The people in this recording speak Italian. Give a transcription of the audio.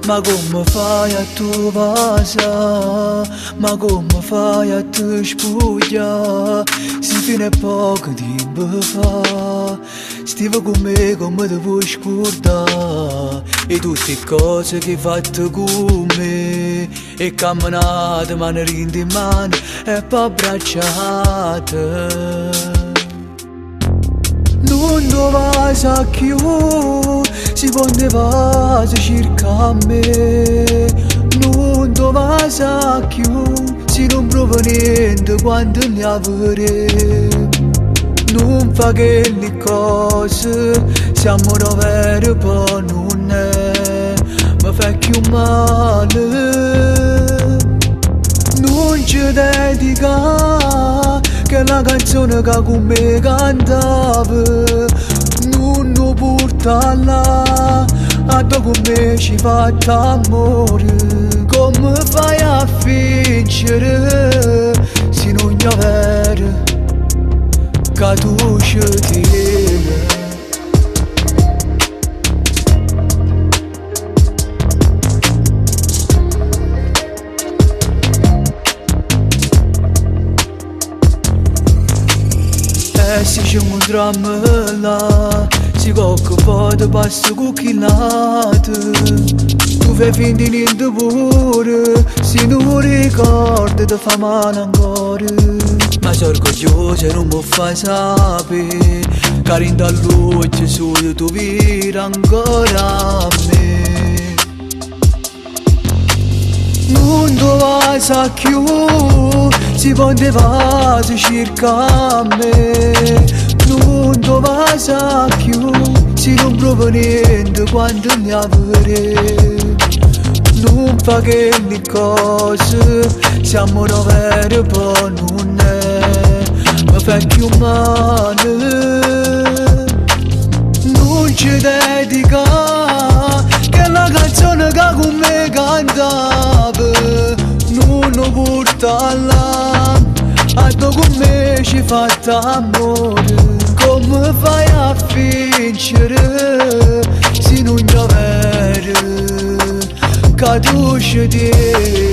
Ma come fai a tu vasa? Ma come fai a tu spuglia? Si fine poco tempo fa stiva con me come ti vuoi scordare. E tutte cose che hai fatto con me, e camminate mano in mano e poi abbracciate. Non dove sa più, si poteva cerca me. Non dove sa più, si non prova niente quando ne avrei. Non fa che le cose, siamo veri poi non è, ma fa più male. Non ci dedica che la canzone che con me cantava, non lo porta là, a te con me ci fatta amore. Come fai a vincere se non è vero che tu ci tieni? Se c'è un dramma là, si cocca poi ti passa cucchillate. Tu fai finta di niente pure, se non ricordi ti fa male ancora. Ma sono orgogliosa e non mi fai sapere che in dall'occhio solo tu vedi ancora a me. Non dove sa più, si poteva cerca me. Non dove sa più, si non prova niente quando ne avrei. Non fa che le cose, siamo veri poi non è, ma fa più male. Non ci dedica che la canzone che con me cantava, non lo porta là, a te con me ci fatta amore. Come fai a vincere se non è vero che tu ci tieni?